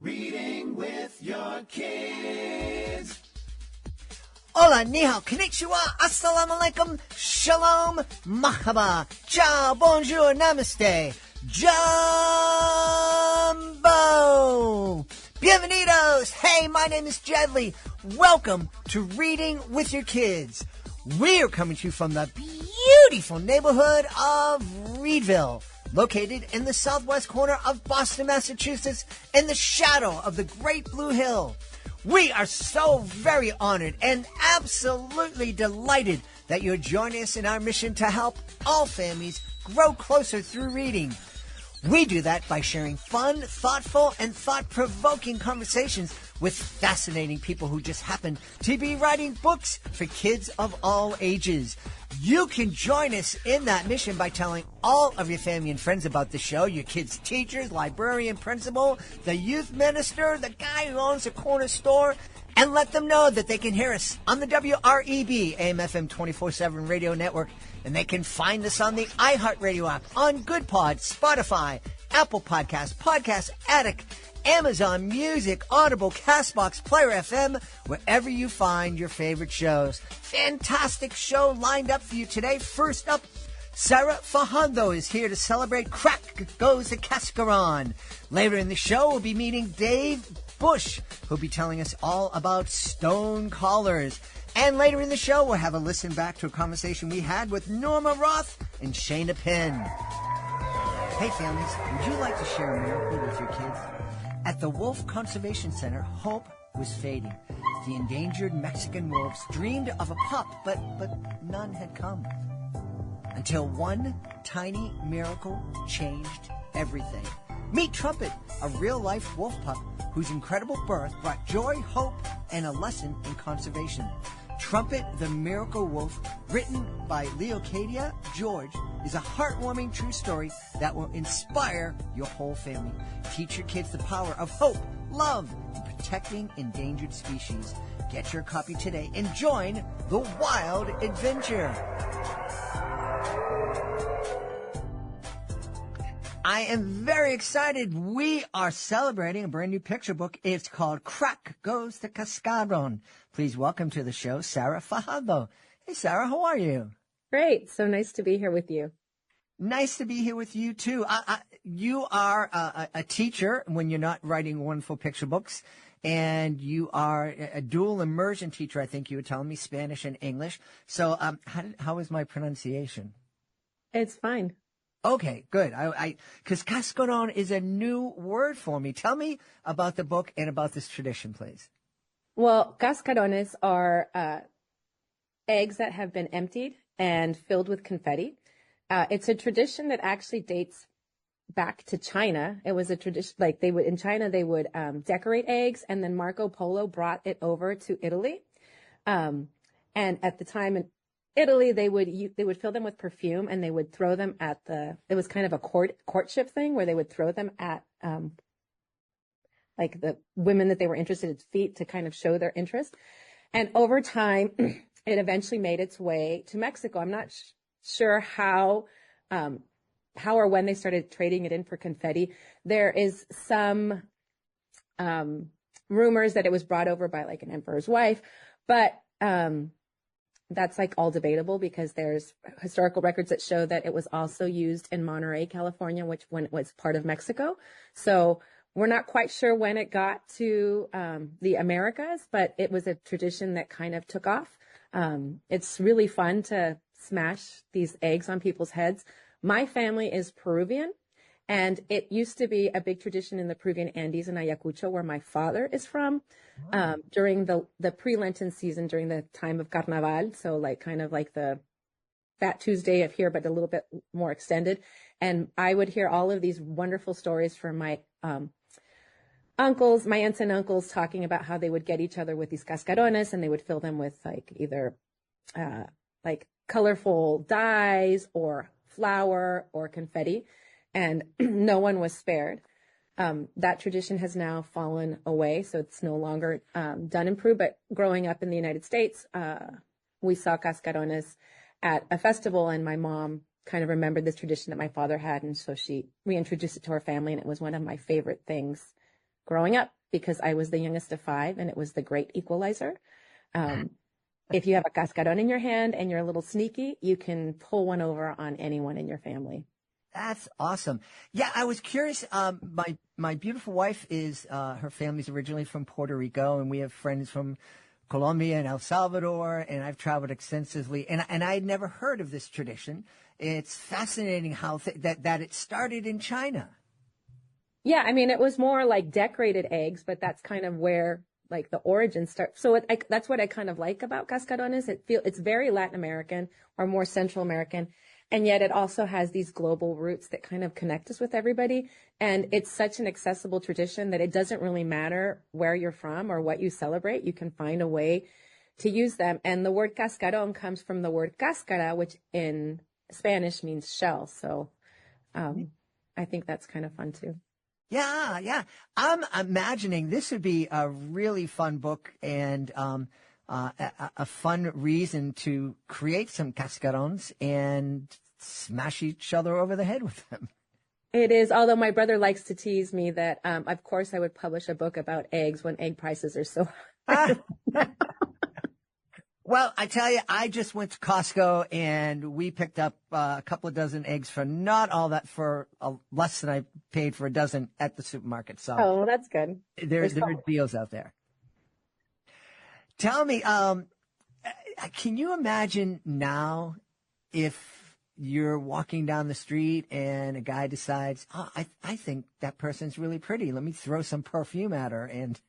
Reading with your kids. Hola, ni hao, konnichiwa, assalamu alaikum, shalom, mahaba, ciao, bonjour, namaste, jumbo. Bienvenidos. Hey, my name is Jedley. Welcome to Reading with Your Kids. We are coming to you from the beautiful neighborhood of Reedville, located in the southwest corner of Boston, Massachusetts, in the shadow of the Great Blue Hill. We are so very honored and absolutely delighted that you're joining us in our mission to help all families grow closer through reading. We do that by sharing fun, thoughtful, and thought-provoking conversations with fascinating people who just happen to be writing books for kids of all ages. You can join us in that mission by telling all of your family and friends about the show, your kids' teachers, librarian, principal, the youth minister, the guy who owns a corner store, and let them know that they can hear us on the WREB AM/FM 24/7 radio network, and they can find us on the iHeartRadio app, on GoodPod, Spotify, Apple Podcasts, Podcast Addict, Amazon Music, Audible, CastBox, Player FM, wherever you find your favorite shows. Fantastic show lined up for you today. First up, Sara Fajardo is here to celebrate Crack Goes the Cascarone. Later in the show, we'll be meeting Dave Bush, who'll be telling us all about stone collars. And later in the show, we'll have a listen back to a conversation we had with Norma, Roth, and Shana, Penn. Hey families, would you like to share a miracle with your kids? At the Wolf Conservation Center, hope was fading. The endangered Mexican wolves dreamed of a pup, but none had come. Until one tiny miracle changed everything. Meet Trumpet, a real-life wolf pup whose incredible birth brought joy, hope, and a lesson in conservation. Trumpet the Miracle Wolf, written by Leocadia George, is a heartwarming true story that will inspire your whole family. Teach your kids the power of hope, love, and protecting endangered species. Get your copy today and join the wild adventure. I am very excited. We are celebrating a brand new picture book. It's called Crack Goes the Cascarones. Please welcome to the show, Sara Fajardo. Hey, Sara, how are you? Great. So nice to be here with you. Nice to be here with you, too. You are a teacher when you're not writing wonderful picture books, and you are a dual immersion teacher, I think you were telling me, Spanish and English. So how is my pronunciation? It's fine. Okay, good. Because cascarone is a new word for me. Tell me about the book and about this tradition, please. Well, cascarones are eggs that have been emptied and filled with confetti. It's a tradition that actually dates back to China. It was a tradition, like in China, they would decorate eggs, and then Marco Polo brought it over to Italy. And at the time in Italy, they would fill them with perfume, and they would throw them it was kind of a courtship thing where they would throw them at like the women that they were interested in feet to kind of show their interest. And over time, it eventually made its way to Mexico. I'm not sure how or when they started trading it in for confetti. There is some rumors that it was brought over by like an emperor's wife, but that's like all debatable because there's historical records that show that it was also used in Monterey, California, when it was part of Mexico. So we're not quite sure when it got to the Americas, but it was a tradition that kind of took off. It's really fun to smash these eggs on people's heads. My family is Peruvian, and it used to be a big tradition in the Peruvian Andes in Ayacucho, where my father is from, during the pre-Lenten season, during the time of Carnaval. So like kind of like the Fat Tuesday of here, but a little bit more extended. And I would hear all of these wonderful stories from my my aunts and uncles talking about how they would get each other with these cascarones, and they would fill them with like either like colorful dyes or flour or confetti, and no one was spared. That tradition has now fallen away, so it's no longer done in Peru. But growing up in the United States, we saw cascarones at a festival, and my mom kind of remembered this tradition that my father had, and so she reintroduced it to her family, and it was one of my favorite things growing up. because I was the youngest of 5 and it was the great equalizer. If you have a cascarone in your hand and you're a little sneaky, you can pull one over on anyone in your family. That's awesome. Yeah, I was curious. My beautiful wife her family's originally from Puerto Rico, and we have friends from Colombia and El Salvador, and I've traveled extensively, and I had never heard of this tradition. It's fascinating how that it started in China. Yeah, I mean, it was more like decorated eggs, but that's kind of where like the origin starts. So that's what I kind of like about cascarones. It's very Latin American or more Central American, and yet it also has these global roots that kind of connect us with everybody. And it's such an accessible tradition that it doesn't really matter where you're from or what you celebrate. You can find a way to use them. And the word cascarón comes from the word cáscara, which in Spanish means shell. So I think that's kind of fun too. Yeah, yeah. I'm imagining this would be a really fun book and a fun reason to create some cascarones and smash each other over the head with them. It is, although my brother likes to tease me that, of course, I would publish a book about eggs when egg prices are so high. Well, I tell you, I just went to Costco and we picked up a couple of dozen eggs for not all that, for less than I paid for a dozen at the supermarket. So, oh, well, that's good. There are deals out there. Tell me, can you imagine now if you're walking down the street and a guy decides, oh, I think that person's really pretty. Let me throw some perfume at her. And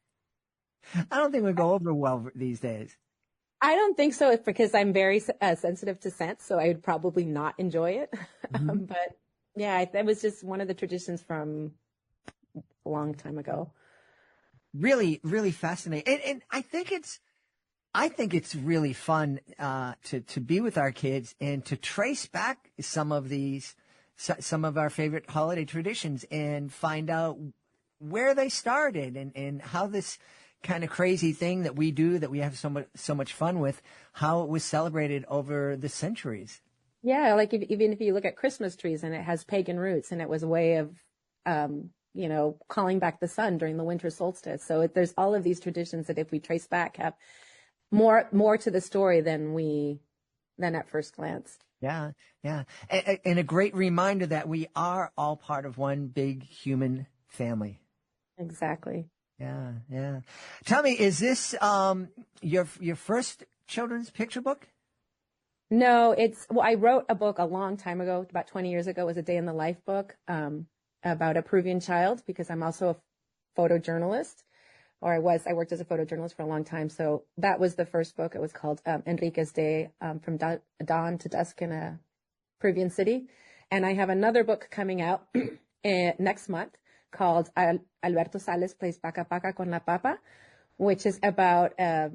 I don't think it would go over well these days. I don't think so, because I'm very sensitive to scent, so I would probably not enjoy it. Mm-hmm. But yeah, that was just one of the traditions from a long time ago. Really, really fascinating. And I think it's really fun to be with our kids and to trace back some of our favorite holiday traditions and find out where they started and how this kind of crazy thing that we do that we have so much fun with, how it was celebrated over the centuries. Yeah, like even if you look at Christmas trees, and it has pagan roots, and it was a way of calling back the sun during the winter solstice. So there's all of these traditions that if we trace back have more to the story than at first glance. Yeah, yeah. And a great reminder that we are all part of one big human family. Exactly. Yeah, yeah. Tell me, is this your first children's picture book? No, I wrote a book a long time ago, about 20 years ago. It was a day in the life book about a Peruvian child, because I'm also a photojournalist, or I worked as a photojournalist for a long time. So that was the first book. It was called Enrique's Day, from dawn to dusk in a Peruvian city. And I have another book coming out next month called Alberto Sales Plays Paca Paca con la Papa, which is about a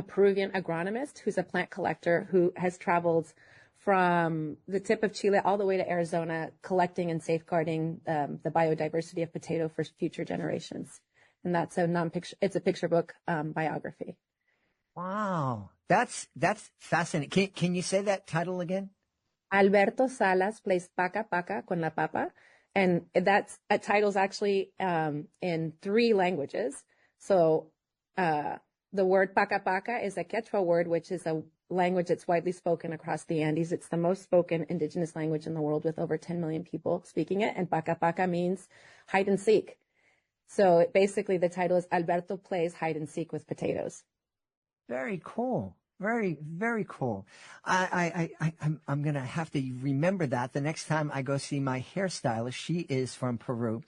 Peruvian agronomist who's a plant collector who has traveled from the tip of Chile all the way to Arizona, collecting and safeguarding the biodiversity of potato for future generations. And that's it's a picture book biography. Wow. That's fascinating. Can you say that title again? Alberto Salas Plays Paca Paca con la Papa. And that title's actually in 3 languages. So the word paca paca is a Quechua word, which is a language that's widely spoken across the Andes. It's the most spoken indigenous language in the world, with over 10 million people speaking it. And paca paca means hide and seek. So basically the title is Alberto Plays Hide and Seek with Potatoes. Very cool. Very, very cool. I'm going to have to remember that the next time I go see my hairstylist. She is from Peru.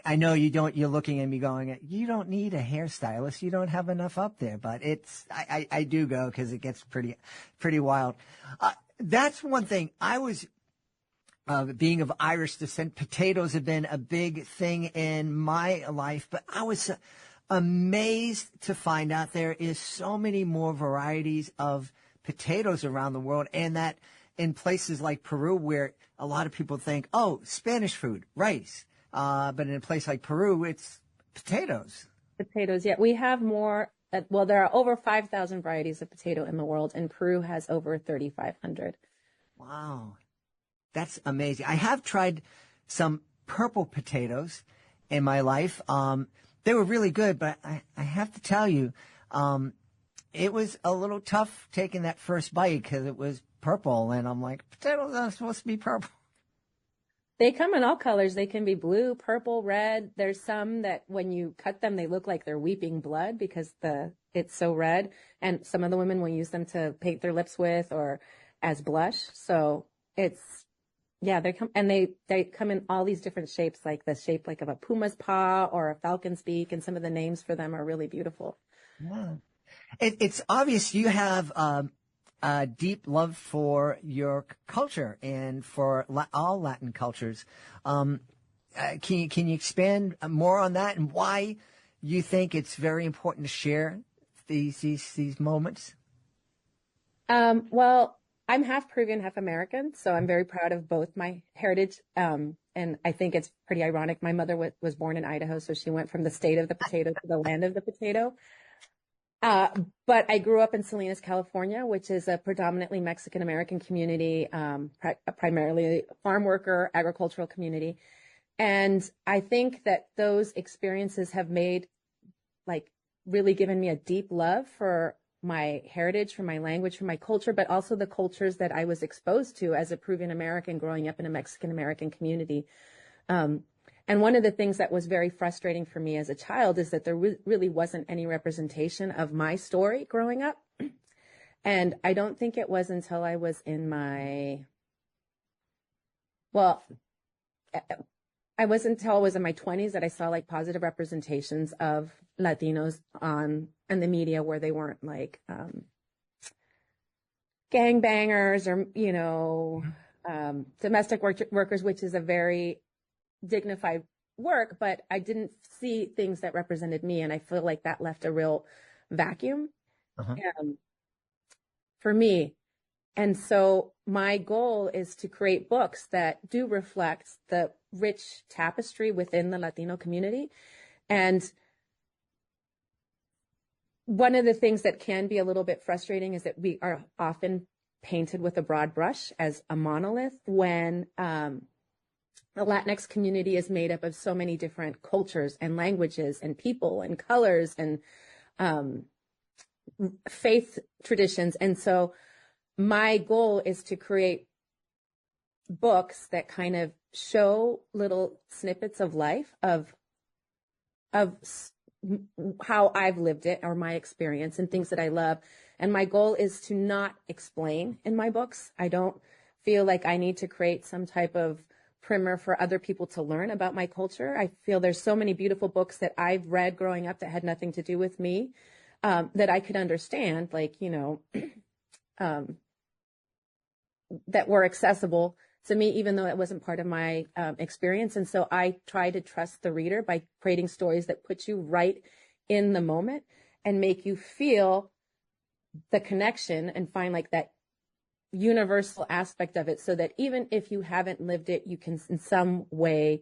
I know you're looking at me going, you don't need a hairstylist. You don't have enough up there, but I do go because it gets pretty wild. That's one thing. I was, being of Irish descent, potatoes have been a big thing in my life, but I was amazed to find out there is so many more varieties of potatoes around the world, and that in places like Peru, where a lot of people think, oh, Spanish food, rice, but in a place like Peru, it's potatoes. Potatoes, yeah. We have more. There are over 5,000 varieties of potato in the world, and Peru has over 3,500. Wow, that's amazing. I have tried some purple potatoes, in my life. They were really good, but I have to tell you, it was a little tough taking that first bite because it was purple, and I'm like, potatoes aren't supposed to be purple. They come in all colors. They can be blue, purple, red. There's some that when you cut them, they look like they're weeping blood because it's so red. And some of the women will use them to paint their lips with or as blush. So they come in all these different shapes, like the shape like of a puma's paw or a falcon's beak. And some of the names for them are really beautiful. Yeah. It's obvious you have a deep love for your culture and for all Latin cultures. Can you expand more on that and why you think it's very important to share these moments? Well, I'm half Peruvian, half American, so I'm very proud of both my heritage. And I think it's pretty ironic. My mother was born in Idaho, so she went from the state of the potato to the land of the potato. But I grew up in Salinas, California, which is a predominantly Mexican-American community, primarily farm worker, agricultural community. And I think that those experiences have really given me a deep love for my heritage, for my language, for my culture, but also the cultures that I was exposed to as a Peruvian-American growing up in a Mexican-American community. And one of the things that was very frustrating for me as a child is that there really wasn't any representation of my story growing up. And I don't think it was until I was in my 20s that I saw like positive representations of Latinos in the media where they weren't like gangbangers or, domestic workers, which is a very dignified work, but I didn't see things that represented me. And I feel like that left a real vacuum for me. And so my goal is to create books that do reflect the rich tapestry within the Latino community. And one of the things that can be a little bit frustrating is that we are often painted with a broad brush as a monolith when the Latinx community is made up of so many different cultures and languages and people and colors and faith traditions. And so my goal is to create books that kind of show little snippets of life of how I've lived it or my experience and things that I love. And my goal is to not explain in my books. I don't feel like I need to create some type of primer for other people to learn about my culture. I feel there's so many beautiful books that I've read growing up that had nothing to do with me, that I could understand, that were accessible to me, even though it wasn't part of my experience. And so I try to trust the reader by creating stories that put you right in the moment and make you feel the connection and find like that universal aspect of it, so that even if you haven't lived it, you can in some way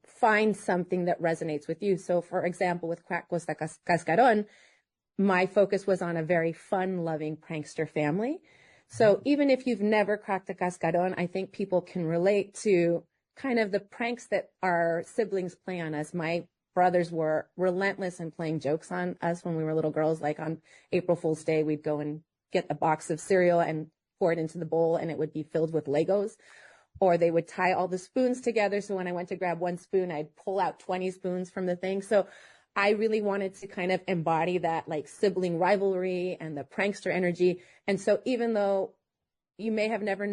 find something that resonates with you. So for example, with Crack Costa Cascaron, my focus was on a very fun-loving prankster family. So even if you've never cracked a cascarone, I think people can relate to kind of the pranks that our siblings play on us. My brothers were relentless in playing jokes on us when we were little girls. Like on April Fool's Day, we'd go and get a box of cereal and pour it into the bowl, and it would be filled with Legos. Or they would tie all the spoons together. So when I went to grab one spoon, I'd pull out 20 spoons from the thing. So I really wanted to kind of embody that like sibling rivalry and the prankster energy. And so even though you may have never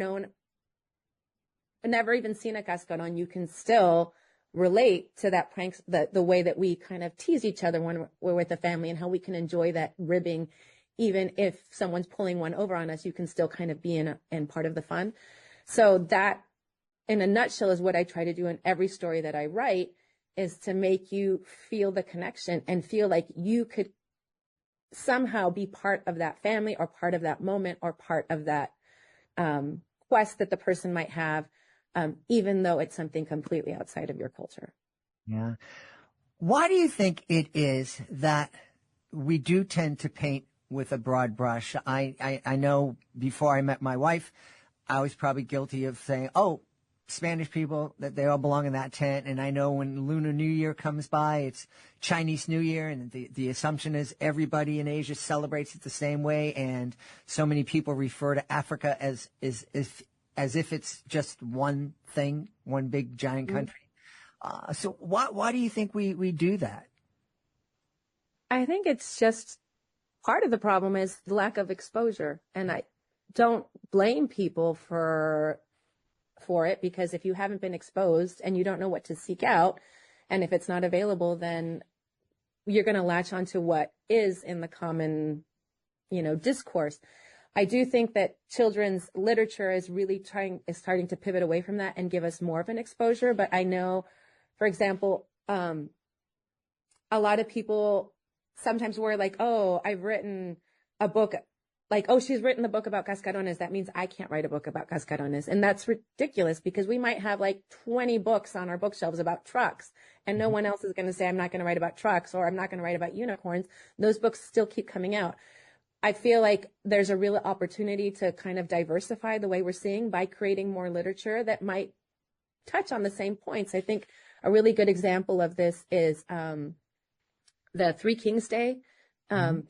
even seen a cascaron, you can still relate to that pranks, the way that we kind of tease each other when we're with the family, and how we can enjoy that ribbing. Even if someone's pulling one over on us, you can still kind of be in part of the fun. So that, in a nutshell, is what I try to do in every story that I write, is to make you feel the connection and feel like you could somehow be part of that family or part of that moment or part of that quest that the person might have, even though it's something completely outside of your culture. Yeah. Why do you think it is that we do tend to paint with a broad brush? I know before I met my wife, I was probably guilty of saying, oh, Spanish people, that they all belong in that tent. And I know when Lunar New Year comes by, it's Chinese New Year, and the assumption is everybody in Asia celebrates it the same way. And so many people refer to Africa as if it's just one thing, one big giant country. So why do you think we do that? I think it's just part of the problem is the lack of exposure. And I don't blame people for it, because if you haven't been exposed and you don't know what to seek out, and if it's not available, then you're going to latch onto what is in the common, discourse. I do think that children's literature is really starting to pivot away from that and give us more of an exposure. But I know, for example, a lot of people sometimes were like, oh, I've written a book, like, oh, she's written the book about cascarones. That means I can't write a book about cascarones. And that's ridiculous, because we might have like 20 books on our bookshelves about trucks, and no one else is going to say, I'm not going to write about trucks, or I'm not going to write about unicorns. Those books still keep coming out. I feel like there's a real opportunity to kind of diversify the way we're seeing by creating more literature that might touch on the same points. I think a really good example of this is the Three Kings Day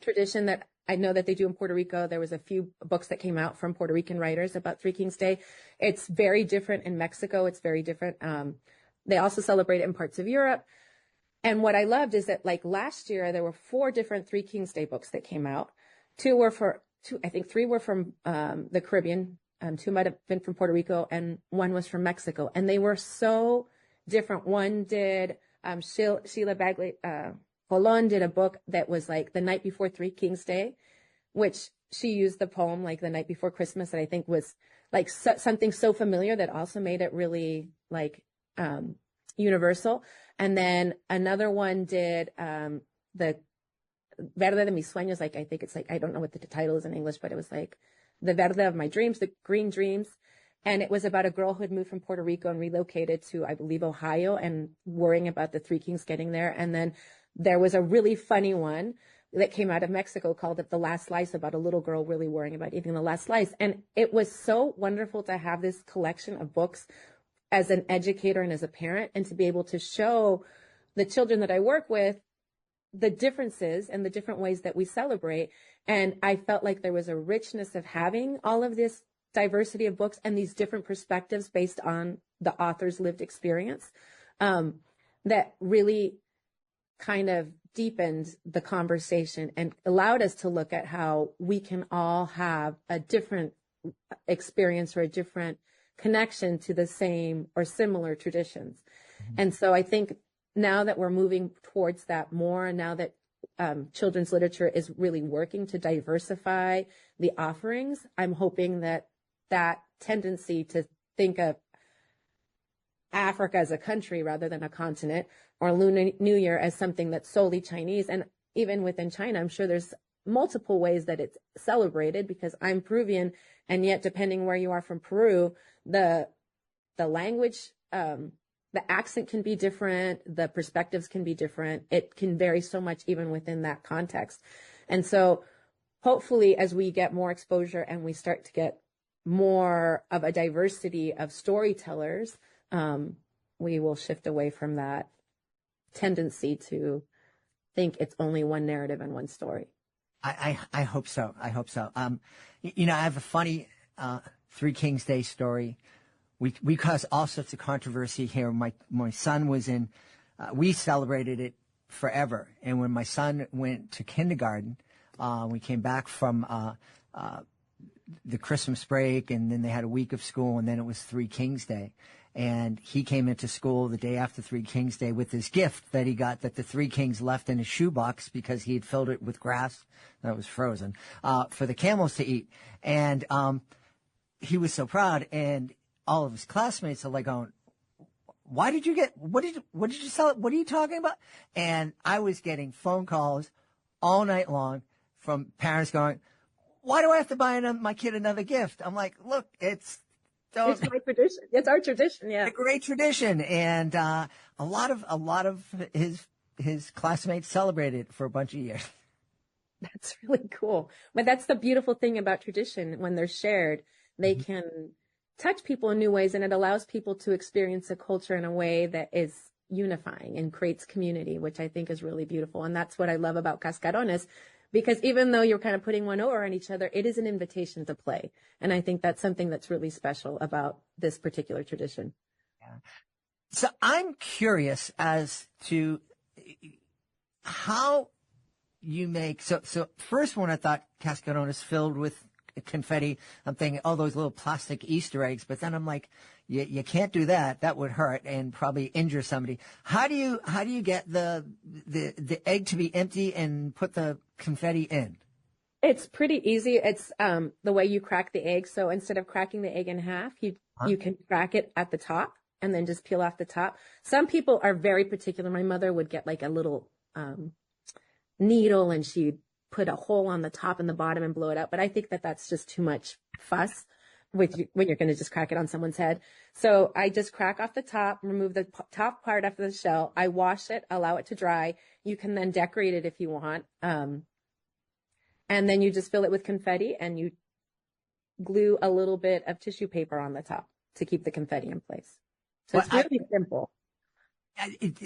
tradition that I know that they do in Puerto Rico. There was a few books that came out from Puerto Rican writers about Three Kings Day. It's very different in Mexico. It's very different. They also celebrate it in parts of Europe. And what I loved is that, like, last year, there were 4 different Three Kings Day books that came out. I think 3 were from the Caribbean. 2 might have been from Puerto Rico, and 1 was from Mexico. And they were so different. One did, Sheila Bagley, Colon did a book that was like the night before Three Kings Day, which she used the poem like the night before Christmas, that I think was like something so familiar that also made it really like universal. And then another one did the Verde de mis sueños, like I think it's like, I don't know what the title is in English, but it was like the Verde of my dreams, the green dreams. And it was about a girl who had moved from Puerto Rico and relocated to, I believe, Ohio, and worrying about the Three Kings getting there. And then there was a really funny one that came out of Mexico called it The Last Slice, about a little girl really worrying about eating the last slice. And it was so wonderful to have this collection of books as an educator and as a parent, and to be able to show the children that I work with the differences and the different ways that we celebrate. And I felt like there was a richness of having all of this diversity of books and these different perspectives based on the author's lived experience, that really kind of deepened the conversation and allowed us to look at how we can all have a different experience or a different connection to the same or similar traditions. And so I think now that we're moving towards that more, and now that children's literature is really working to diversify the offerings, I'm hoping that that tendency to think of Africa as a country rather than a continent, or Lunar New Year as something that's solely Chinese. And even within China, I'm sure there's multiple ways that it's celebrated, because I'm Peruvian, and yet depending where you are from Peru, the language, the accent can be different, the perspectives can be different. It can vary so much even within that context. And so hopefully as we get more exposure and we start to get more of a diversity of storytellers, we will shift away from that tendency to think it's only one narrative and one story. I hope so. I hope so. I have a funny Three Kings Day story. We caused all sorts of controversy here. My son was in, we celebrated it forever. And when my son went to kindergarten, we came back from the Christmas break, and then they had a week of school, and then it was Three Kings Day. And he came into school the day after Three Kings Day with his gift that he got, that the Three Kings left in his shoebox because he had filled it with grass that was frozen, for the camels to eat. And he was so proud, and all of his classmates are like going, what did you sell? What are you talking about? And I was getting phone calls all night long from parents going, why do I have to buy my kid another gift? I'm like, look, it's my tradition. It's our tradition. Yeah. A great tradition. And, a lot of his classmates celebrated it for a bunch of years. That's really cool. But that's the beautiful thing about tradition. When they're shared, they can touch people in new ways, and it allows people to experience a culture in a way that is unifying and creates community, which I think is really beautiful. And that's what I love about Cascarones, because even though you're kind of putting one over on each other, it is an invitation to play. And I think that's something that's really special about this particular tradition. Yeah. So I'm curious as to how you make, so first when I thought cascarone is filled with confetti, I'm thinking, oh, those little plastic Easter eggs. But then I'm like, you can't do that. That would hurt and probably injure somebody. How do you get the egg to be empty and put the confetti in? It's pretty easy. It's the way you crack the egg. So instead of cracking the egg in half, you can crack it at the top and then just peel off the top. Some people are very particular. My mother would get like a little needle, and she'd put a hole on the top and the bottom and blow it out. But I think that that's just too much fuss when you're going to just crack it on someone's head. So I just crack off the top, remove the top part after the shell. I wash it, allow it to dry. You can then decorate it if you want. And then you just fill it with confetti, and you glue a little bit of tissue paper on the top to keep the confetti in place. So it's really simple.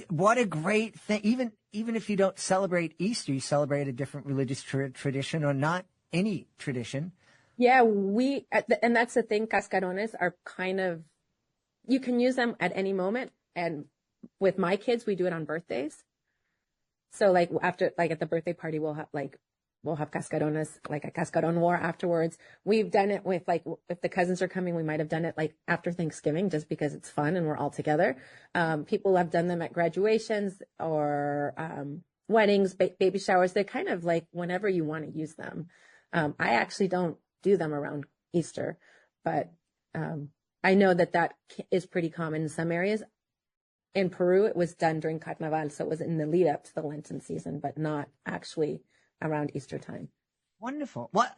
What a great thing. Even if you don't celebrate Easter, you celebrate a different religious tradition or not any tradition. Yeah, and that's the thing. Cascarones are kind of, you can use them at any moment. And with my kids, we do it on birthdays. So like after, like at the birthday party, we'll have cascarones, like a cascarone war afterwards. We've done it with, like, if the cousins are coming, we might have done it like after Thanksgiving just because it's fun and we're all together. People have done them at graduations or weddings, baby showers. They're kind of like whenever you want to use them. I actually don't do them around Easter, but I know that is pretty common in some areas. In Peru, it was done during Carnaval, so it was in the lead up to the Lenten season, but not actually around Easter time. Wonderful. Well,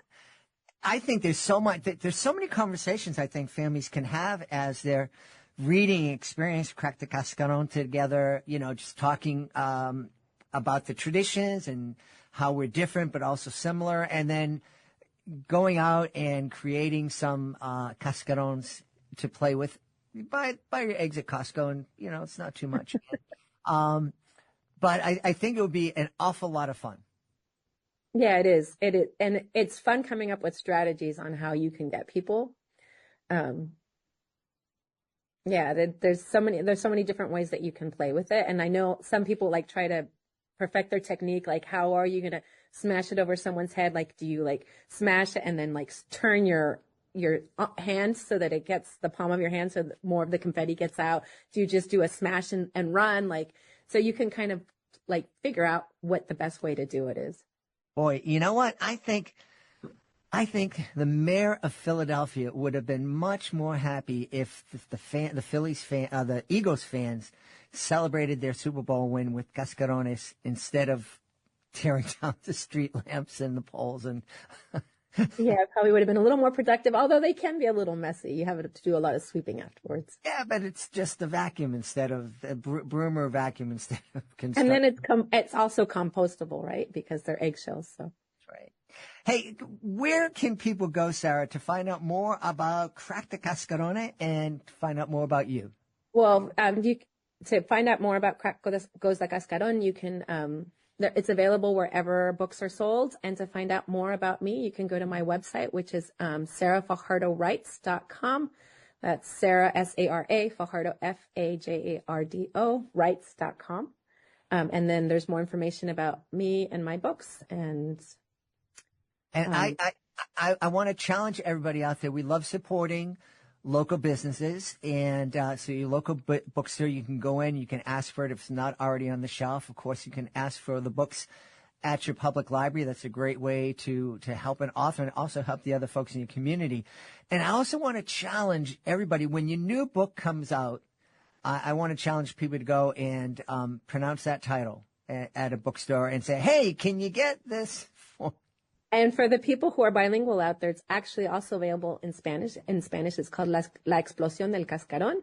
I think there's so many conversations I think families can have as they're reading experience, crack the cascarone together, just talking about the traditions and how we're different but also similar, and then going out and creating some cascarones to play with. Buy your eggs at Costco, and it's not too much. But I think it would be an awful lot of fun. Yeah, it is. It is. And it's fun coming up with strategies on how you can get people. There's so many different ways that you can play with it. And I know some people like try to perfect their technique. Like, how are you going to smash it over someone's head? Like, do you like smash it and then like turn your hand so that it gets the palm of your hand so that more of the confetti gets out? Do you just do a smash and run? Like, so you can kind of like figure out what the best way to do it is. Boy, you know what? I think the mayor of Philadelphia would have been much more happy if the Eagles fans celebrated their Super Bowl win with cascarones instead of tearing down the street lamps and the poles. And yeah, it probably would have been a little more productive, although they can be a little messy. You have to do a lot of sweeping afterwards. Yeah, but it's just a vacuum instead of a broom or vacuum instead of construction. And then it's also compostable, right? Because they're eggshells. So that's right. Hey, where can people go, Sarah, to find out more about Crack the Cascarone and find out more about you? Well, to find out more about Crack Goes the Cascarone, you can it's available wherever books are sold. And to find out more about me, you can go to my website, which is sarafajardowrites.com. That's Sarah, S-A-R-A, Fajardo, F-A-J-A-R-D-O, rights.com. And then there's more information about me and my books. And I want to challenge everybody out there. We love supporting local businesses, and so your local bookstore, you can go in, you can ask for it if it's not already on the shelf. Of course, you can ask for the books at your public library. That's a great way to help an author and also help the other folks in your community. And I also want to challenge everybody, when your new book comes out, I want to challenge people to go and pronounce that title at a bookstore and say, hey, can you get this for? And for the people who are bilingual out there, it's actually also available in Spanish. In Spanish, it's called La Explosión del Cascarón.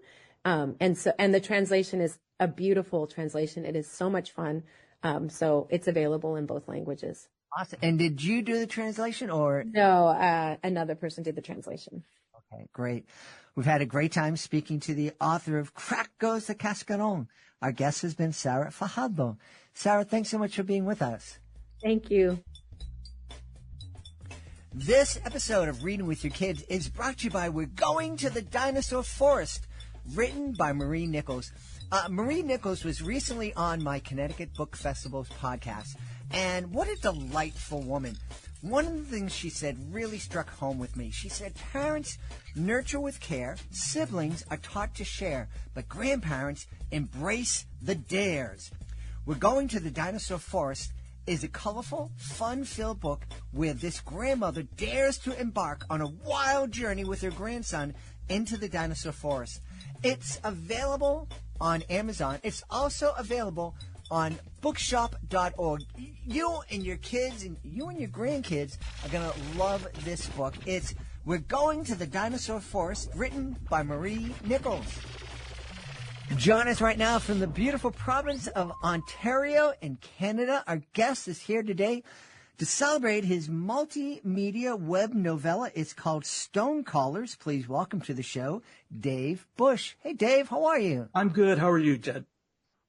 And the translation is a beautiful translation. It is so much fun. So it's available in both languages. Awesome. And did you do the translation or? No, another person did the translation. Okay, great. We've had a great time speaking to the author of Crack Goes the Cascaron. Our guest has been Sara Fajardo. Sara, thanks so much for being with us. Thank you. This episode of Reading with Your Kids is brought to you by We're Going to the Dinosaur Forest, written by Marie Nichols. Marie Nichols was recently on my Connecticut Book Festival's podcast, and what a delightful woman. One of the things she said really struck home with me. She said, parents nurture with care, siblings are taught to share, but grandparents embrace the dares. We're Going to the Dinosaur Forest is a colorful, fun-filled book where this grandmother dares to embark on a wild journey with her grandson into the dinosaur forest. It's available on Amazon. It's also available on bookshop.org. You and your kids and you and your grandkids are going to love this book. It's We're Going to the Dinosaur Forest, written by Marie Nichols. Join us right now from the beautiful province of Ontario in Canada. Our guest is here today to celebrate his multimedia web novella. It's called Stonecallers. Please welcome to the show, Dave Bush. Hey, Dave, how are you? I'm good. How are you, Jed?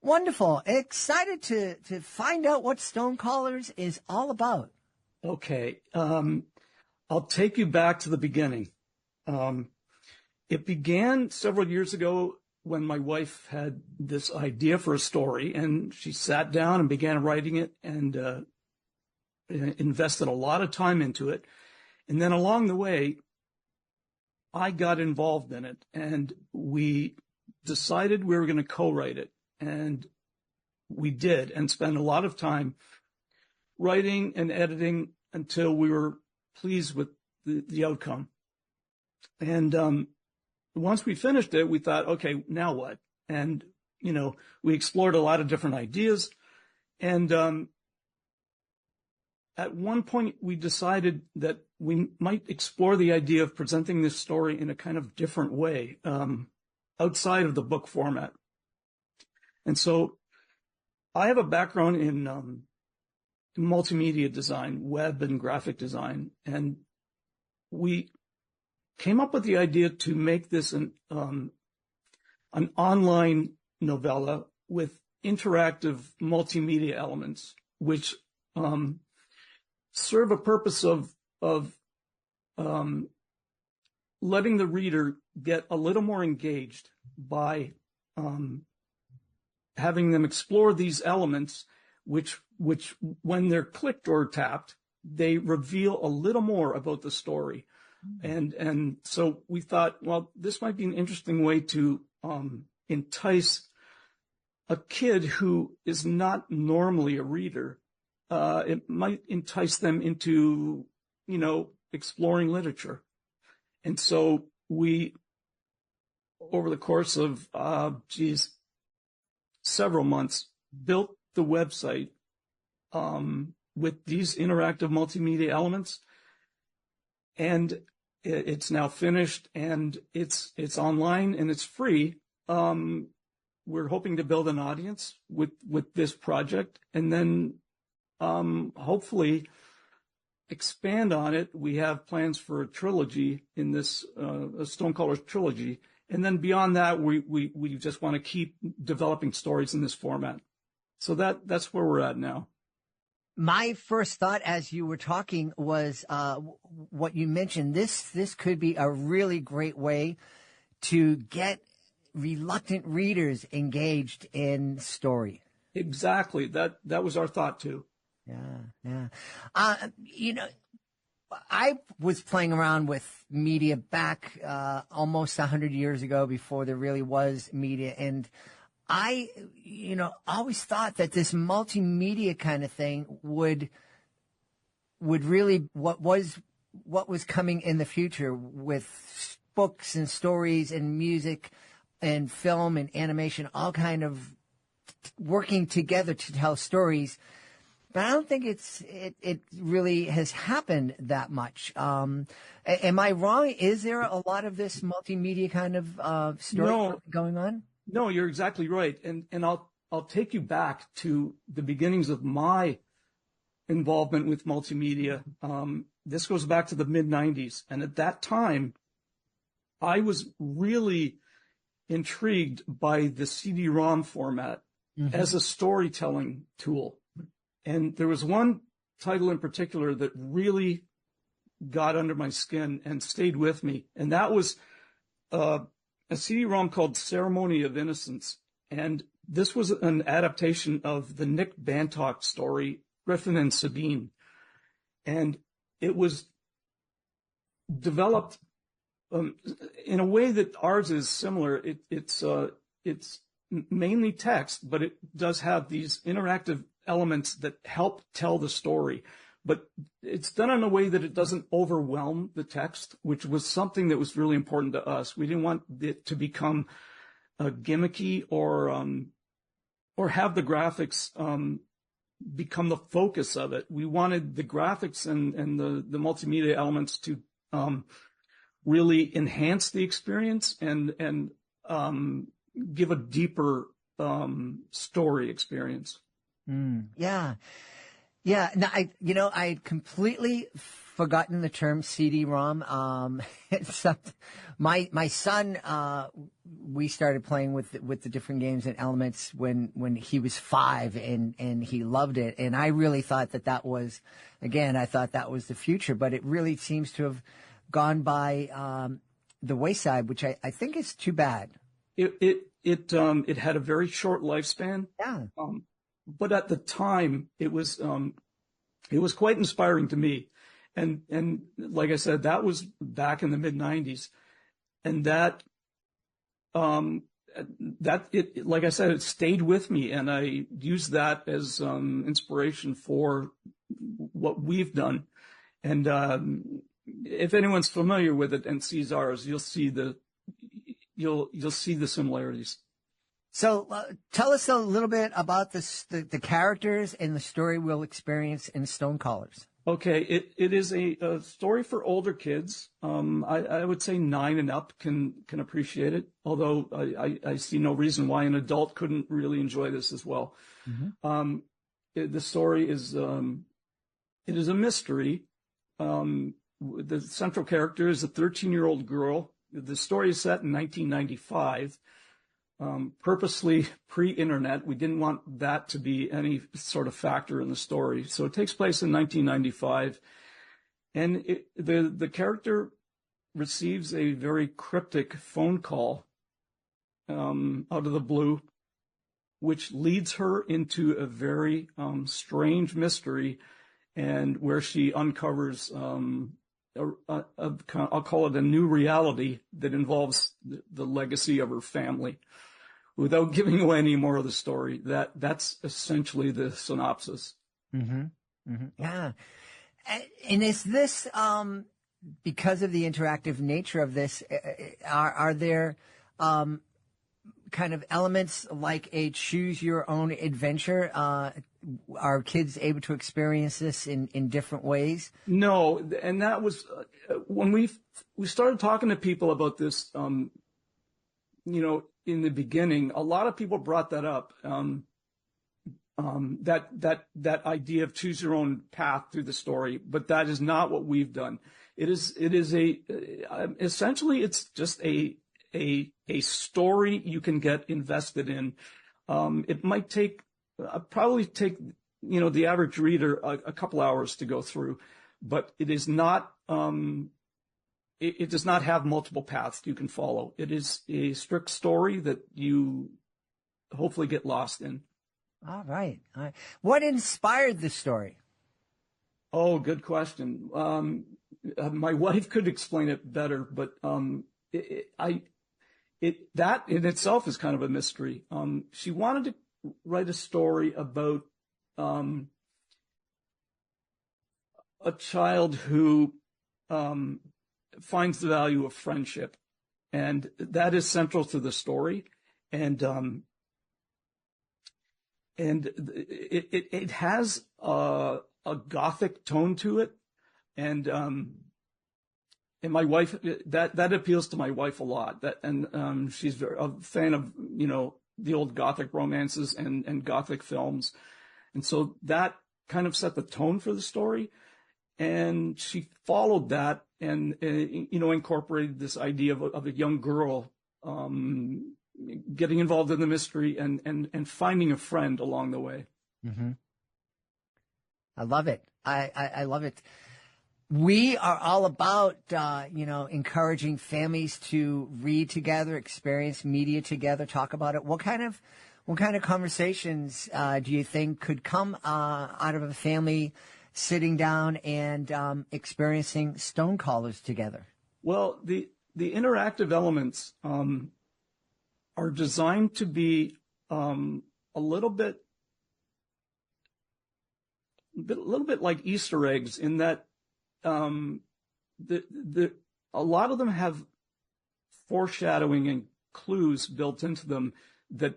Wonderful. Excited to find out what Stonecallers is all about. Okay. I'll take you back to the beginning. It began several years ago when my wife had this idea for a story, and she sat down and began writing it and invested a lot of time into it. And then along the way, I got involved in it, and we decided we were going to co-write it. And we did, and spent a lot of time writing and editing until we were pleased with the outcome. And once we finished it, we thought, okay, now what? And, we explored a lot of different ideas. And at one point, we decided that we might explore the idea of presenting this story in a kind of different way, outside of the book format. And so I have a background in multimedia design, web and graphic design, and we came up with the idea to make this an online novella with interactive multimedia elements, which serve a purpose of letting the reader get a little more engaged by having them explore these elements, which when they're clicked or tapped, they reveal a little more about the story. And so we thought, well, this might be an interesting way to entice a kid who is not normally a reader. It might entice them into, exploring literature. And so we, over the course of, several months, built the website with these interactive multimedia elements, and it's now finished, and it's online and it's free. We're hoping to build an audience with this project, and then hopefully expand on it. We have plans for a trilogy in this a Stonecallers trilogy. And then beyond that, we just want to keep developing stories in this format. So that's where we're at now. My first thought as you were talking was what you mentioned. This could be a really great way to get reluctant readers engaged in story. Exactly. That was our thought too. Yeah. I was playing around with media back almost 100 years ago, before there really was media, and I always thought that this multimedia kind of thing would really what was coming in the future with books and stories and music and film and animation, all kind of working together to tell stories. But I don't think it really has happened that much. Am I wrong? Is there a lot of this multimedia kind of story going on? No, you're exactly right. And I'll take you back to the beginnings of my involvement with multimedia. This goes back to the mid-90s. And at that time, I was really intrigued by the CD-ROM format as a storytelling tool. And there was one title in particular that really got under my skin and stayed with me. And that was a CD-ROM called Ceremony of Innocence. And this was an adaptation of the Nick Bantock story, Griffin and Sabine. And it was developed in a way that ours is similar. It's mainly text, but it does have these interactive elements that help tell the story. But it's done in a way that it doesn't overwhelm the text, which was something that was really important to us. We didn't want it to become gimmicky or have the graphics become the focus of it. We wanted the graphics and the multimedia elements to really enhance the experience and give a deeper story experience. Yeah. Yeah. No, I'd completely forgotten the term CD-ROM. Except my son, we started playing with the different games and elements when he was 5 and he loved it. And I really thought that was, again, I thought that was the future, but it really seems to have gone by the wayside, which I think is too bad. It had a very short lifespan. Yeah. But at the time, it was quite inspiring to me, and like I said, that was back in the mid-90s, and that like I said, it stayed with me, and I used that as inspiration for what we've done. And if anyone's familiar with it and sees ours, you'll see the similarities. So tell us a little bit about the characters and the story we'll experience in Stonecallers. Okay, it is a story for older kids. I would say 9 and up can appreciate it, although I see no reason why an adult couldn't really enjoy this as well. The story is it is a mystery. The central character is a 13-year-old girl. The story is set in 1995. Purposely pre-internet. We didn't want that to be any sort of factor in the story. So it takes place in 1995. And the character receives a very cryptic phone call out of the blue, which leads her into a very strange mystery, and where she uncovers I'll call it a new reality that involves the legacy of her family. Without giving away any more of the story, that's essentially the synopsis. Yeah. And is this, because of the interactive nature of this, are there kind of elements like a choose your own adventure? Are kids able to experience this in different ways? No, and that was when we started talking to people about this. In the beginning, a lot of people brought that up. That idea of choose your own path through the story, but that is not what we've done. It is essentially it's just a story you can get invested in. It might probably take the average reader a couple hours to go through, but it is not. It does not have multiple paths you can follow. It is a strict story that you hopefully get lost in. All right. What inspired this story? Oh, good question. My wife could explain it better, but that in itself is kind of a mystery. She wanted to write a story about a child who finds the value of friendship, and that is central to the story. And it has a gothic tone to it, and my wife, that appeals to my wife a lot. She's a fan of the old gothic romances and gothic films, and so that kind of set the tone for the story. And she followed that incorporated this idea of a young girl getting involved in the mystery and finding a friend along the way. Mm-hmm. I love it. I love it. We are all about, encouraging families to read together, experience media together, talk about it. What kind of conversations do you think could come out of a family sitting down and experiencing Stonecallers together? Well, the interactive elements are designed to be a little bit like Easter eggs in that a lot of them have foreshadowing and clues built into them that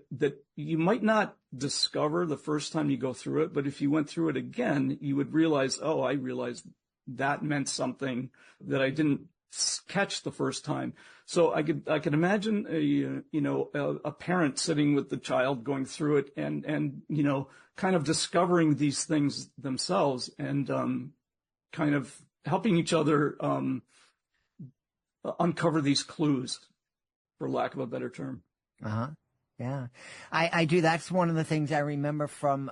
you might not discover the first time you go through it, but if you went through it again, you would realize, oh, I realized that meant something that I didn't catch the first time. So I could imagine a parent sitting with the child going through it and kind of discovering these things themselves and kind of helping each other uncover these clues, for lack of a better term. Uh-huh. Yeah. I do. That's one of the things I remember from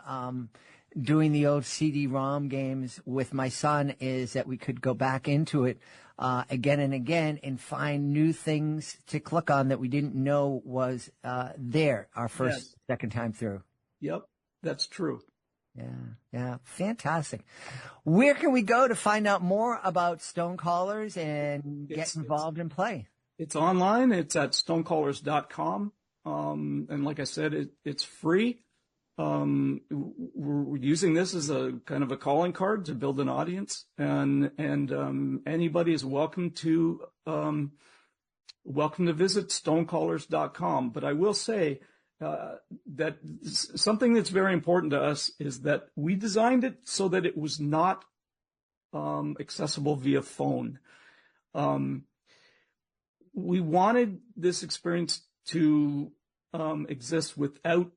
doing the old CD-ROM games with my son, is that we could go back into it again and again and find new things to click on that we didn't know was there our first, second time through. Yep, that's true. Yeah, fantastic. Where can we go to find out more about Stonecallers and get involved and play? It's online. It's at stonecallers.com. And like I said, it's free. We're using this as a kind of a calling card to build an audience, and anybody is welcome to visit stonecallers.com. But I will say that something that's very important to us is that we designed it so that it was not accessible via phone. We wanted this experience to exist without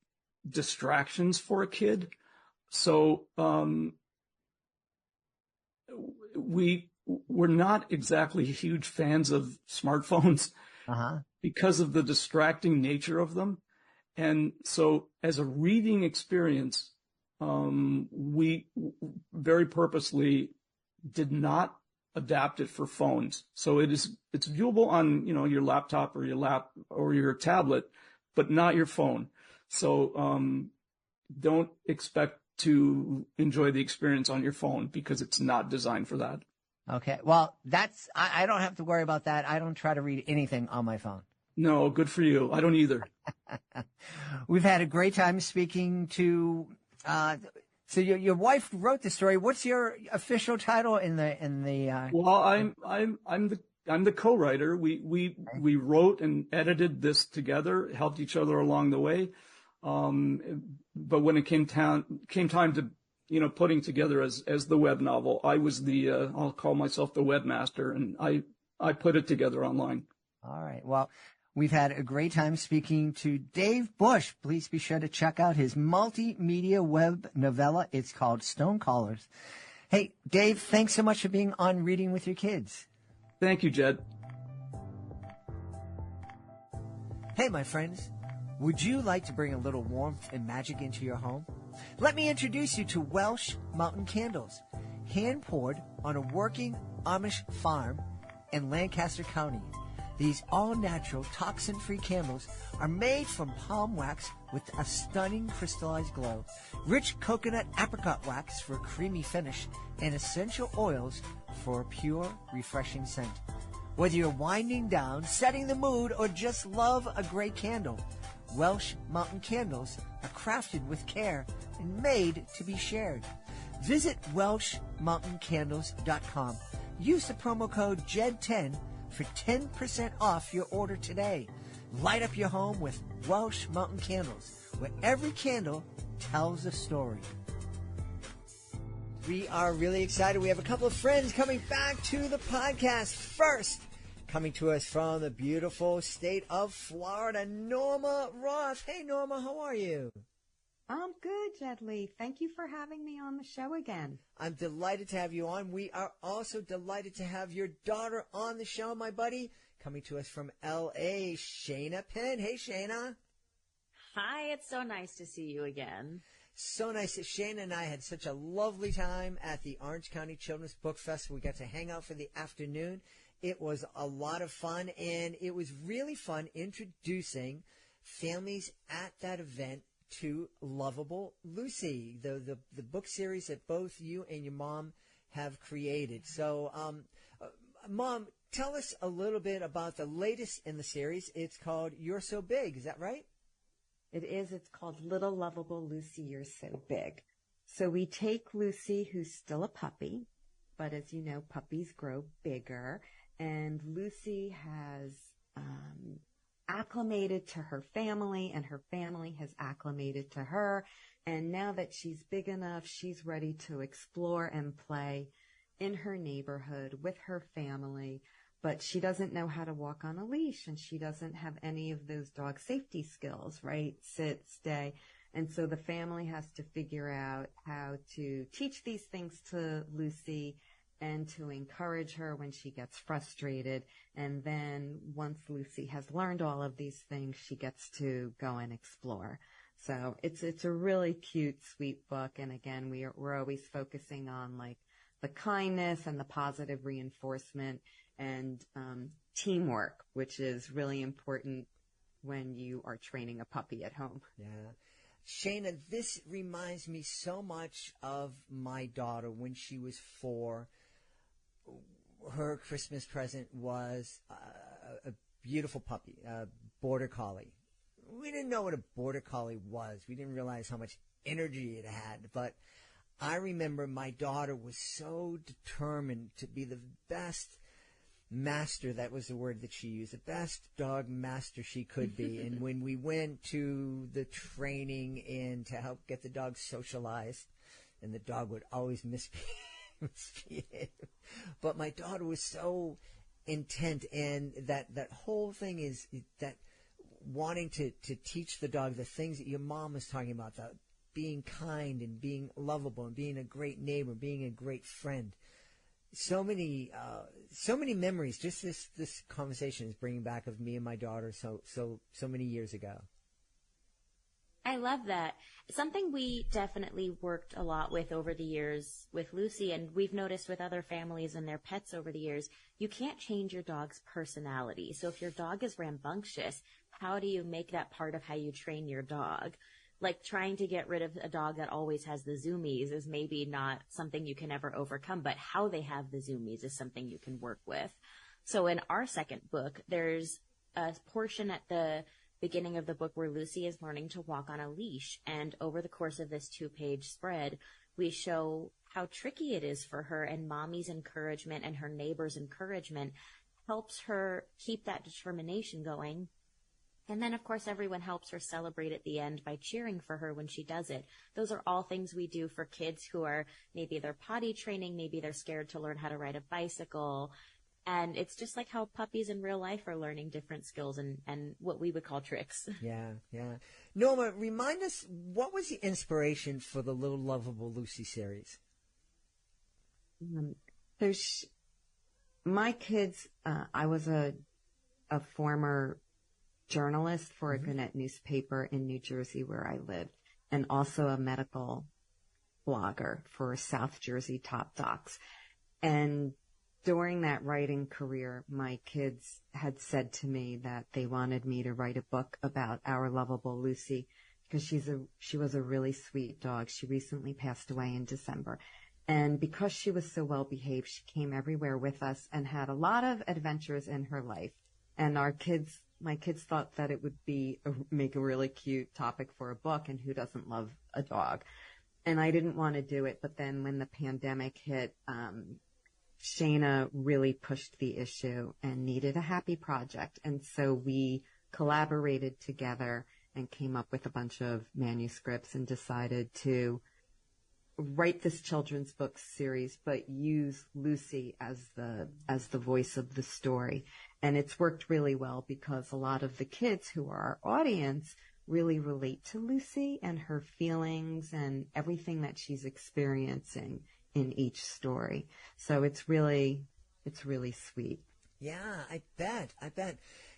distractions for a kid. So we're not exactly huge fans of smartphones because of the distracting nature of them. And so as a reading experience, we very purposely did not adapt it for phones. So it's viewable on, your laptop or your tablet, but not your phone. So don't expect to enjoy the experience on your phone because it's not designed for that. Okay. Well, I don't have to worry about that. I don't try to read anything on my phone. No, good for you. I don't either. We've had a great time speaking to, so your wife wrote the story. What's your official title in the? Well, I'm the co-writer. We wrote and edited this together, helped each other along the way. But when it came time to, putting together as the web novel, I was I'll call myself the webmaster, and I put it together online. All right. Well, we've had a great time speaking to Dave Bush. Please be sure to check out his multimedia web novella. It's called Stonecallers. Hey, Dave, thanks so much for being on Reading with Your Kids. Thank you, Jed. Hey, my friends. Would you like to bring a little warmth and magic into your home? Let me introduce you to Welsh Mountain Candles, hand-poured on a working Amish farm in Lancaster County. These all-natural, toxin-free candles are made from palm wax with a stunning crystallized glow, rich coconut apricot wax for a creamy finish, and essential oils for a pure, refreshing scent. Whether you're winding down, setting the mood, or just love a great candle, Welsh Mountain Candles are crafted with care and made to be shared. Visit welshmountaincandles.com. Use the promo code JED10 for 10% off your order today. Light up your home with Welsh Mountain Candles, where every candle tells a story. We are really excited. We have a couple of friends coming back to the podcast. First, coming to us from the beautiful state of Florida, Norma Roth. Hey, Norma, how are you? I'm good, Jedley. Thank you for having me on the show again. I'm delighted to have you on. We are also delighted to have your daughter on the show, my buddy, coming to us from L.A., Shana Penn. Hey, Shana. Hi, it's so nice to see you again. So nice. Shana and I had such a lovely time at the Orange County Children's Book Festival. We got to hang out for the afternoon. It was a lot of fun, and it was really fun introducing families at that event to Lovable Lucy, the book series that both you and your mom have created. So, Mom, tell us a little bit about the latest in the series. It's called You're So Big. Is that right? It is. It's called Little Lovable Lucy, You're So Big. So we take Lucy, who's still a puppy, but as you know, puppies grow bigger, and Lucy has acclimated to her family, and her family has acclimated to her. And now that she's big enough, she's ready to explore and play in her neighborhood with her family. But she doesn't know how to walk on a leash, and she doesn't have any of those dog safety skills, right? Sit, stay. And so the family has to figure out how to teach these things to Lucy and to encourage her when she gets frustrated. And then once Lucy has learned all of these things, she gets to go and explore. So it's a really cute, sweet book. And again, we're always focusing on like the kindness and the positive reinforcement and teamwork, which is really important when you are training a puppy at home. Yeah. Shana, this reminds me so much of my daughter when she was 4. Her Christmas present was a beautiful puppy, a border collie. We didn't know what a border collie was. We didn't realize how much energy it had. But I remember my daughter was so determined to be the best master, that was the word that she used, the best dog master she could be. And when we went to the training and to help get the dog socialized, and the dog would always misbehave. But my daughter was so intent, and that whole thing is that wanting to teach the dog the things that your mom was talking about, that being kind and being lovable and being a great neighbor, being a great friend. So many memories. Just this conversation is bringing back of me and my daughter so many years ago. I love that. Something we definitely worked a lot with over the years with Lucy, and we've noticed with other families and their pets over the years, you can't change your dog's personality. So if your dog is rambunctious, how do you make that part of how you train your dog? Like trying to get rid of a dog that always has the zoomies is maybe not something you can ever overcome, but how they have the zoomies is something you can work with. So in our second book, there's a portion at the beginning of the book where Lucy is learning to walk on a leash. And over the course of this 2-page spread, we show how tricky it is for her, and mommy's encouragement and her neighbor's encouragement helps her keep that determination going. And then, of course, everyone helps her celebrate at the end by cheering for her when she does it. Those are all things we do for kids who are maybe they're potty training, maybe they're scared to learn how to ride a bicycle. And it's just like how puppies in real life are learning different skills and what we would call tricks. Yeah. Norma, remind us, what was the inspiration for the Little Lovable Lucy series? My kids, I was a former journalist for a Gannett newspaper in New Jersey where I lived, and also a medical blogger for South Jersey Top Docs. And during that writing career, my kids had said to me that they wanted me to write a book about our lovable Lucy because she was a really sweet dog. She recently passed away in December. And because she was so well behaved, she came everywhere with us and had a lot of adventures in her life. And my kids thought that it would make a really cute topic for a book, and who doesn't love a dog? And I didn't want to do it. But then when the pandemic hit, Shana really pushed the issue and needed a happy project. And so we collaborated together and came up with a bunch of manuscripts and decided to write this children's book series, but use Lucy as the voice of the story. And it's worked really well because a lot of the kids who are our audience really relate to Lucy and her feelings and everything that she's experiencing in each story. So it's really sweet. Yeah, I bet.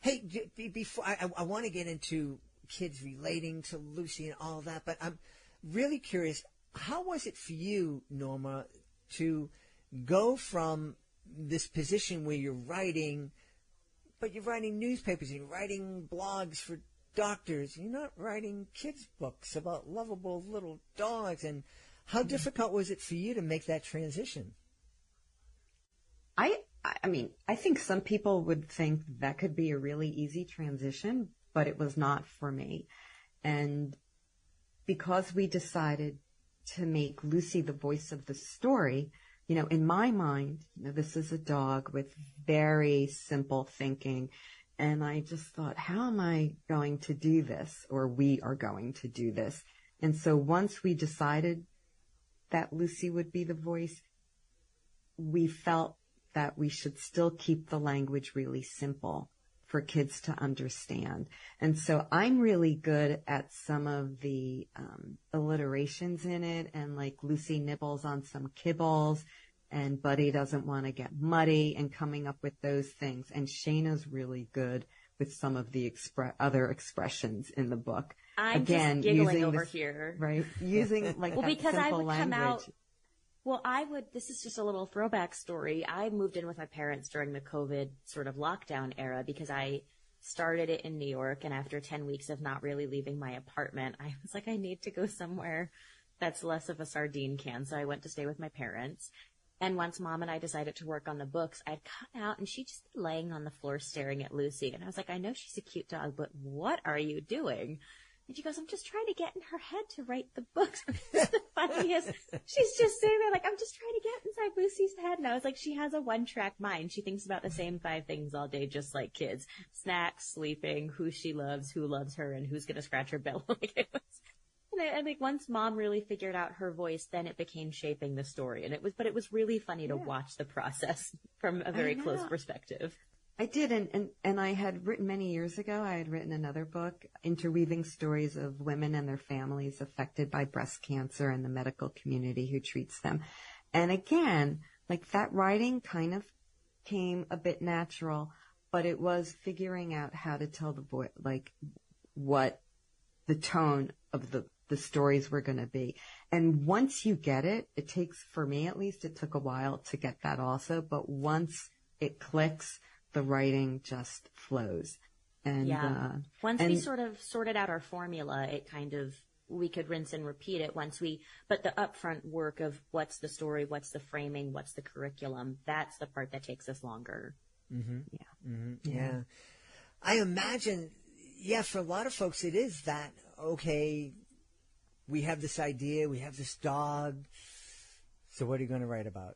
Hey, before I want to get into kids relating to Lucy and all that, but I'm really curious, how was it for you, Norma, to go from this position where you're writing, but you're writing newspapers and you're writing blogs for doctors, and you're not writing kids' books about lovable little dogs, and how difficult was it for you to make that transition? I mean, I think some people would think that could be a really easy transition, but it was not for me. And because we decided to make Lucy the voice of the story, you know, in my mind, you know, this is a dog with very simple thinking. And I just thought, how am I going to do this? Or we are going to do this. And so once we decided that Lucy would be the voice, we felt that we should still keep the language really simple for kids to understand. And so I'm really good at some of the alliterations in it, and like Lucy nibbles on some kibbles and Buddy doesn't want to get muddy, and coming up with those things. And Shana's really good with some of the other expressions in the book. I'm Again, just giggling using over this, here. Right? Using like Well, that because simple I would language. come out. Well, this is just a little throwback story. I moved in with my parents during the COVID sort of lockdown era because I started it in New York. And after 10 weeks of not really leaving my apartment, I was like, I need to go somewhere that's less of a sardine can. So I went to stay with my parents. And once Mom and I decided to work on the books, I'd come out and she'd just be laying on the floor staring at Lucy. And I was like, I know she's a cute dog, but what are you doing? And she goes, I'm just trying to get in her head to write the books. The funniest. She's just sitting there like, I'm just trying to get inside Lucy's head. And I was like, she has a one-track mind. She thinks about the same 5 things all day, just like kids. Snacks, sleeping, who she loves, who loves her, and who's going to scratch her belly. And I think once Mom really figured out her voice, then it became shaping the story. And it was really funny to watch the process from a very close perspective. I did, and I had written many years ago, I had written another book interweaving stories of women and their families affected by breast cancer and the medical community who treats them. And again, like that writing kind of came a bit natural, but it was figuring out how to tell the voice, like what the tone of the stories were going to be. And once you get it, it takes, for me at least, it took a while to get that also, but once it clicks, the writing just flows. And once we sort of sorted out our formula, it kind of, we could rinse and repeat it but the upfront work of what's the story, what's the framing, what's the curriculum, that's the part that takes us longer. Mm-hmm. Yeah. Mm-hmm. Yeah. I imagine, for a lot of folks it is that, okay, we have this idea, we have this dog, so what are you going to write about?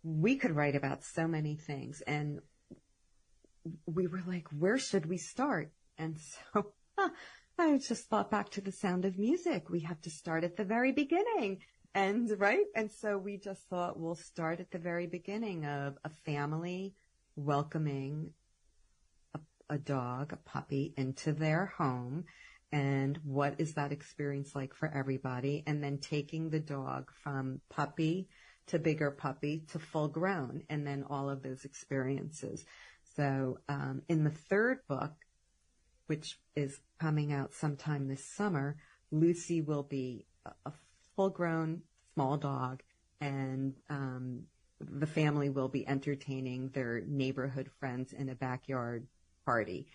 We could write about so many things, and we were like, where should we start? And so I just thought back to The Sound of Music. We have to start at the very beginning. And so we just thought we'll start at the very beginning of a family welcoming a dog, a puppy, into their home. And what is that experience like for everybody? And then taking the dog from puppy to bigger puppy to full grown, and then all of those experiences. So in the third book, which is coming out sometime this summer, Lucy will be a full grown small dog, and the family will be entertaining their neighborhood friends in a backyard party.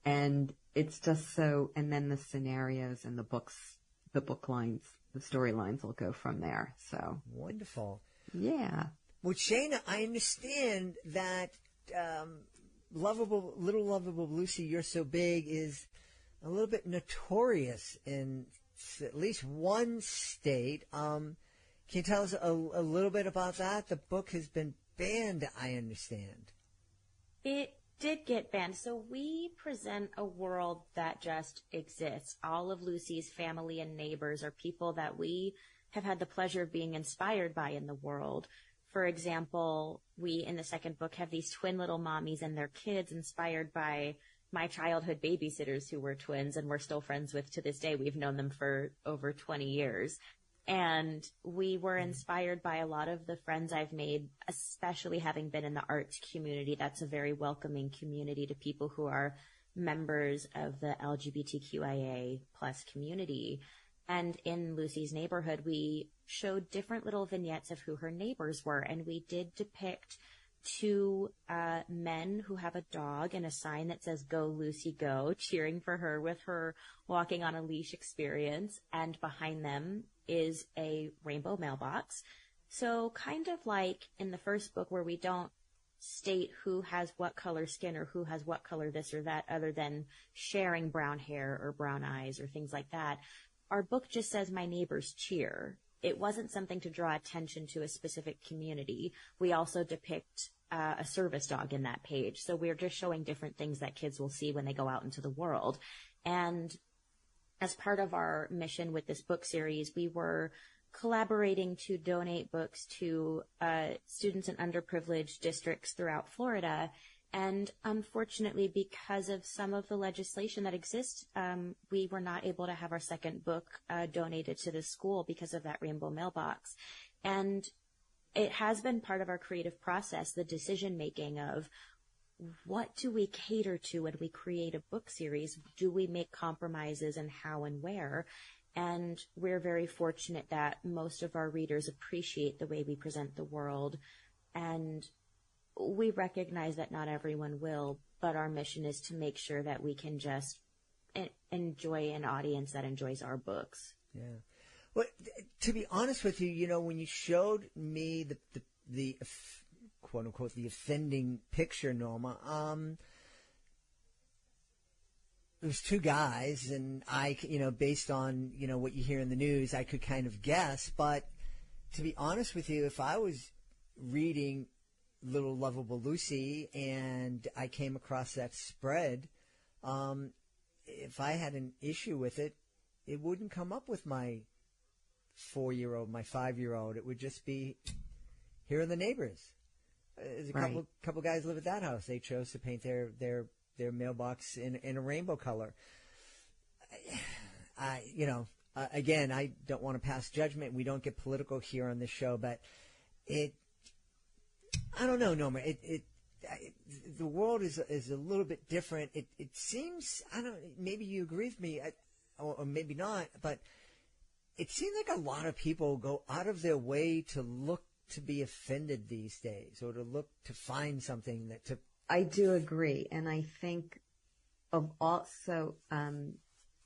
And it's just so, and then the scenarios and the book lines, the storylines will go from there. So wonderful. Yeah. Well, Shana, I understand that Little Lovable Lucy, You're So Big is a little bit notorious in at least one state. Can you tell us a little bit about that? The book has been banned, I understand. It did get banned. So we present a world that just exists. All of Lucy's family and neighbors are people that we have had the pleasure of being inspired by in the world. For example, we in the second book have these twin little mommies and their kids inspired by my childhood babysitters who were twins and we're still friends with to this day. We've known them for over 20 years. And we were inspired by a lot of the friends I've made, especially having been in the arts community. That's a very welcoming community to people who are members of the LGBTQIA plus community. And in Lucy's neighborhood, we showed different little vignettes of who her neighbors were. And we did depict two men who have a dog and a sign that says, "Go Lucy, go," cheering for her with her walking on a leash experience. And behind them is a rainbow mailbox. So kind of like in the first book where we don't state who has what color skin or who has what color this or that, other than sharing brown hair or brown eyes or things like that. Our book just says my neighbors cheer. It wasn't something to draw attention to a specific community. We also depict a service dog in that page. So we're just showing different things that kids will see when they go out into the world. And as part of our mission with this book series, we were collaborating to donate books to students in underprivileged districts throughout Florida. And unfortunately, because of some of the legislation that exists, we were not able to have our second book donated to the school because of that rainbow mailbox. And it has been part of our creative process, the decision making of what do we cater to when we create a book series? Do we make compromises, and how and where? And we're very fortunate that most of our readers appreciate the way we present the world. And we recognize that not everyone will, but our mission is to make sure that we can just enjoy an audience that enjoys our books. Yeah. Well, to be honest with you, when you showed me the quote unquote, the offending picture, Norma, it was two guys, and I, based on, what you hear in the news, I could kind of guess. But to be honest with you, if I was reading Little Lovable Lucy and I came across that spread, if I had an issue with it, it wouldn't come up with my 4-year-old, my 5-year-old. It would just be, here are the neighbors. There's a couple guys live at that house. They chose to paint their mailbox in a rainbow color. Again, I don't want to pass judgment. We don't get political here on this show, but I don't know, Norma. The world is a little bit different. It seems, maybe you agree with me, or maybe not, but it seems like a lot of people go out of their way to look to be offended these days, or to look to find something that to. I do agree, and I think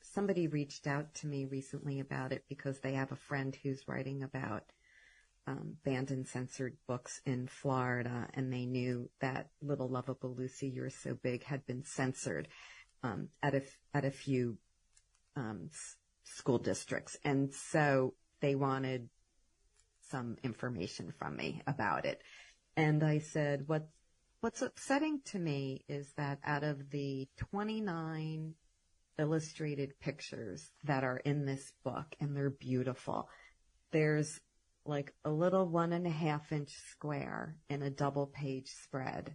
somebody reached out to me recently about it because they have a friend who's writing about banned and censored books in Florida, and they knew that Little Lovable Lucy, You're So Big had been censored at a few school districts, and so they wanted some information from me about it. And I said, what's upsetting to me is that out of the 29 illustrated pictures that are in this book, and they're beautiful, there's like a little 1.5-inch square in a double page spread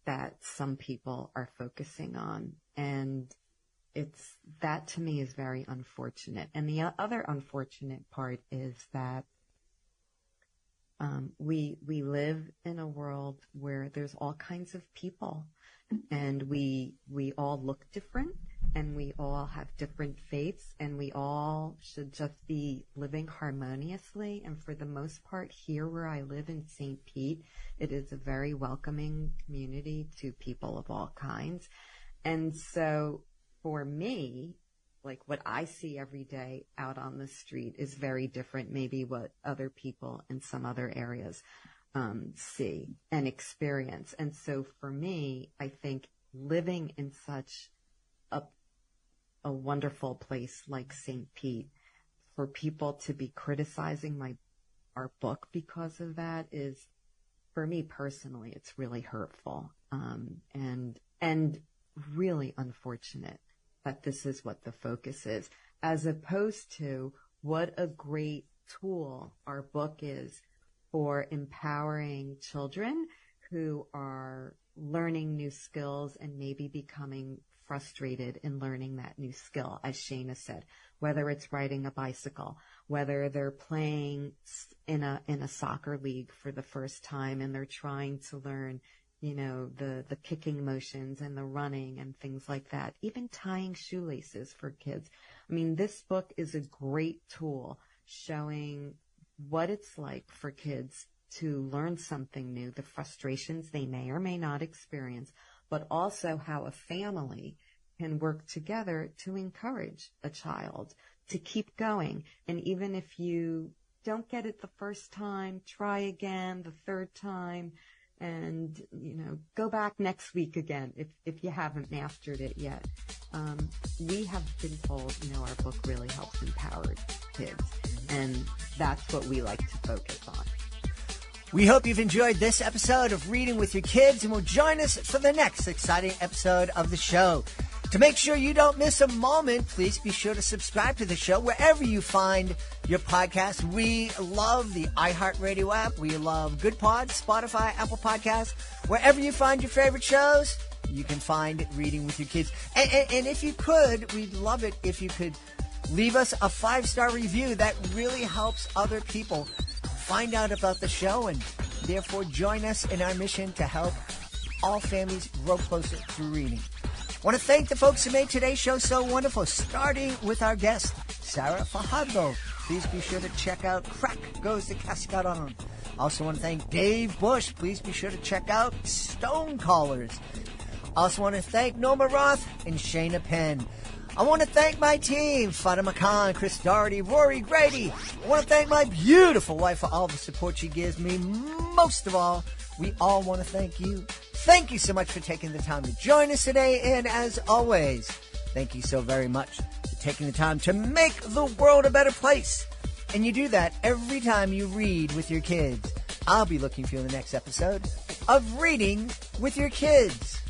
that some people are focusing on. And that to me is very unfortunate. And the other unfortunate part is that we live in a world where there's all kinds of people, and we all look different, and we all have different faiths, and we all should just be living harmoniously. And for the most part, here where I live in St. Pete, it is a very welcoming community to people of all kinds. And so for me, like what I see every day out on the street is very different, maybe what other people in some other areas see and experience. And so for me, I think living in such a wonderful place like St. Pete, for people to be criticizing our book because of that is, for me personally, it's really hurtful and really unfortunate that this is what the focus is, as opposed to what a great tool our book is for empowering children who are learning new skills and maybe becoming frustrated in learning that new skill, as Shana said, whether it's riding a bicycle, whether they're playing in a soccer league for the first time and they're trying to learn, the kicking motions and the running and things like that, even tying shoelaces for kids. I mean, this book is a great tool showing what it's like for kids to learn something new, the frustrations they may or may not experience, but also how a family can work together to encourage a child to keep going. And even if you don't get it the first time, try again the third time, and, go back next week again if you haven't mastered it yet. We have been told, our book really helps empower kids, and that's what we like to focus on. We hope you've enjoyed this episode of Reading with Your Kids, and will join us for the next exciting episode of the show. To make sure you don't miss a moment, please be sure to subscribe to the show wherever you find your podcast. We love the iHeartRadio app. We love Good Pods, Spotify, Apple Podcasts. Wherever you find your favorite shows, you can find Reading with Your Kids. And if you could, we'd love it if you could leave us a 5-star review. That really helps other people find out about the show and therefore join us in our mission to help all families grow closer through reading. I want to thank the folks who made today's show so wonderful, starting with our guest, Sara Fajardo. Please be sure to check out Crack Goes the Cascarones. Also want to thank Dave Bush. Please be sure to check out Stone Callers. Also want to thank Norma Roth and Shana Penn. I want to thank my team, Fatima Khan, Chris Doherty, Rory Grady. I want to thank my beautiful wife for all the support she gives me. Most of all, we all want to thank you. Thank you so much for taking the time to join us today. And as always, thank you so very much for taking the time to make the world a better place. And you do that every time you read with your kids. I'll be looking for you in the next episode of Reading with Your Kids.